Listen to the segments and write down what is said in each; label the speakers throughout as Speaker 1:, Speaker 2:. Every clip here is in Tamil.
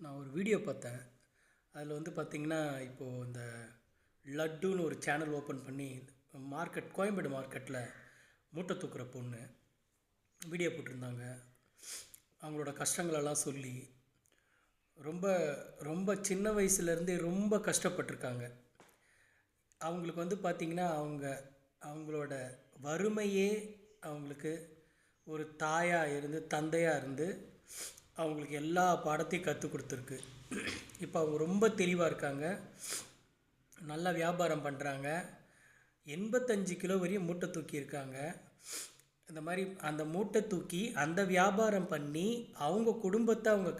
Speaker 1: நான் ஒரு வீடியோ பார்த்தேன். அதில் வந்து பார்த்திங்கன்னா, இப்போது இந்த லட்டுன்னு ஒரு சேனல் ஓப்பன் பண்ணி கோயம்பேடு மார்க்கெட்டில் மூட்டை தூக்குற பொண்ணு வீடியோ போட்டிருந்தாங்க. அவங்களோட கஷ்டங்களெல்லாம் சொல்லி ரொம்ப ரொம்ப சின்ன வயசுலேருந்தே ரொம்ப கஷ்டப்பட்டிருக்காங்க. அவங்களுக்கு வந்து பார்த்திங்கன்னா, அவங்களோட வறுமையே அவங்களுக்கு ஒரு தாயாக இருந்து தந்தையாக இருந்து அவங்களுக்கு எல்லா பாடத்தையும் கற்றுக் கொடுத்துருக்கு. இப்போ அவங்க ரொம்ப தெளிவாக இருக்காங்க, நல்லா வியாபாரம் பண்ணுறாங்க. 85 கிலோ வரையும் மூட்டை தூக்கியிருக்காங்க. இந்த மாதிரி அந்த மூட்டை தூக்கி அந்த வியாபாரம் பண்ணி அவங்க குடும்பத்தை அவங்க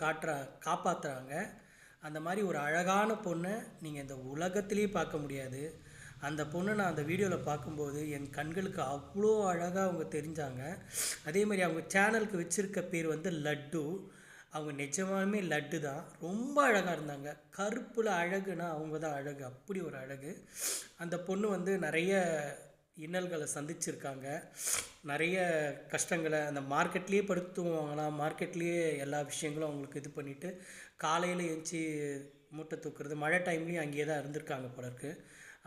Speaker 1: காப்பாற்றுறாங்க. அந்த மாதிரி ஒரு அழகான பொண்ணை நீங்கள் இந்த உலகத்திலேயே பார்க்க முடியாது. அந்த பொண்ணை நான் அந்த வீடியோவில் பார்க்கும்போது என் கண்களுக்கு அவ்வளோ அழகாக அவங்க தெரிஞ்சாங்க. அதே மாதிரி அவங்க சேனலுக்கு வச்சுருக்க பேர் வந்து லட்டு. அவங்க நிஜமாலுமே லட்டு தான். ரொம்ப அழகாக இருந்தாங்க. கருப்பில் அழகுனா அவங்க தான் அழகு, அப்படி ஒரு அழகு. அந்த பொண்ணு வந்து நிறைய இன்னல்களை சந்திச்சிருக்காங்க, நிறைய கஷ்டங்களை. அந்த மார்க்கெட்லேயே படுத்துவாங்களாம், மார்க்கெட்லேயே எல்லா விஷயங்களும் அவங்களுக்கு இது பண்ணிவிட்டு காலையில் எழுந்துச்சி மூட்டை தூக்குறது, மழை டைம்லேயும் அங்கேயே தான் இருந்திருக்காங்க போல இருக்கு.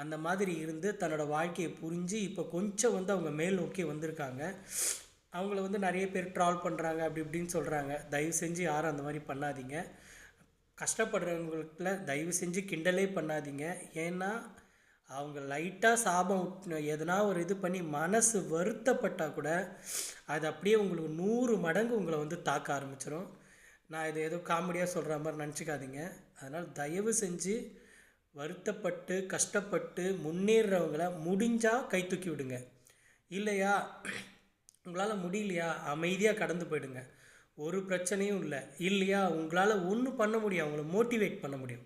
Speaker 1: அந்த மாதிரி இருந்து தன்னோட வாழ்க்கையை புரிஞ்சு இப்போ கொஞ்சம் வந்து அவங்க மேல் நோக்கி வந்திருக்காங்க. அவங்கள வந்து நிறைய பேர் ட்ரால் பண்ணுறாங்க, அப்படி இப்படின்னு சொல்கிறாங்க. தயவு செஞ்சு யாரும் அந்த மாதிரி பண்ணாதீங்க. கஷ்டப்படுறவங்களுக்குல தயவு செஞ்சு கிண்டலே பண்ணாதீங்க. ஏன்னா அவங்க லைட்டாக சாபம் எதனா ஒரு இது பண்ணி மனசு வருத்தப்பட்டால் கூட அது அப்படியே உங்களுக்கு 100 மடங்கு உங்களை வந்து தாக்க ஆரம்பிச்சிடும். நான் இதை ஏதோ காமெடியாக சொல்கிற மாதிரி நினச்சிக்காதீங்க. அதனால் தயவு செஞ்சு வருத்தப்பட்டு கஷ்டப்பட்டு முன்னேறவங்கள முடிஞ்சால் கை தூக்கி விடுங்க. இல்லையா, உங்களால் முடியலையா, அமைதியாக கடந்து போயிடுங்க. ஒரு பிரச்சனையும் இல்லை. இல்லையா, உங்களால் ஒன்று பண்ண முடியும், அவங்கள மோட்டிவேட் பண்ண முடியும்.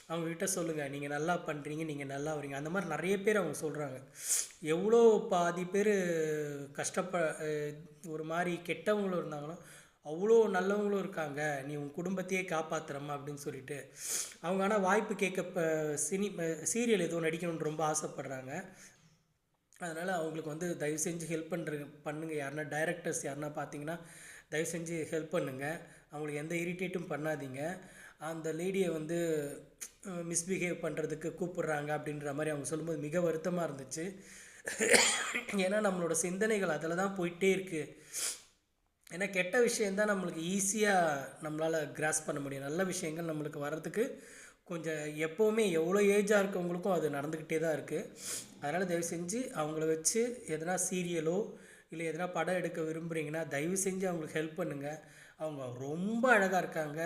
Speaker 1: அவங்கக்கிட்ட சொல்லுங்கள், நீங்கள் நல்லா பண்ணுறீங்க, நீங்கள் நல்லா வரீங்க. அந்த மாதிரி நிறைய பேர் அவங்க சொல்கிறாங்க. எவ்வளோ பாதி பேர் ஒரு மாதிரி கெட்டவங்களும் இருந்தாங்களோ அவ்வளோ நல்லவங்களும் இருக்காங்க. நீ உன் குடும்பத்தையே காப்பாற்றுறம்மா அப்படின்னு சொல்லிட்டு அவங்க ஆனால் வாய்ப்பு கேட்க சீரியல் ஏதோ நடிக்கணும்னு ரொம்ப ஆசைப்பட்றாங்க. அதனால் அவங்களுக்கு வந்து தயவு செஞ்சு ஹெல்ப் பண்ணுங்கள். யாருன்னா டைரக்டர்ஸ் யாருன்னா பார்த்தீங்கன்னா தயவு செஞ்சு ஹெல்ப் பண்ணுங்கள். அவங்களுக்கு எந்த இரிட்டேட்டும் பண்ணாதீங்க. அந்த லேடியை வந்து மிஸ்பிஹேவ் பண்ணுறதுக்கு கூப்பிட்றாங்க அப்படின்ற மாதிரி அவங்க சொல்லும்போது மிக வருத்தமாக இருந்துச்சு. ஏன்னா நம்மளோட சிந்தனைகள் அதில் தான் போயிட்டே இருக்குது. ஏன்னா கெட்ட விஷயந்தான் நம்மளுக்கு ஈஸியாக நம்மளால் கிராஸ் பண்ண முடியும். நல்ல விஷயங்கள் நம்மளுக்கு வர்றதுக்கு கொஞ்சம் எப்போவுமே எவ்வளோ ஏஜாக இருக்கவங்களுக்கும் அது நடந்துக்கிட்டே தான் இருக்குது. அதனால் தயவு செஞ்சு அவங்கள வச்சு எதனா சீரியலோ இல்லை எதனா படம் எடுக்க விரும்புகிறீங்கன்னா தயவு செஞ்சு அவங்களுக்கு ஹெல்ப் பண்ணுங்கள். அவங்க ரொம்ப அழகாக இருக்காங்க.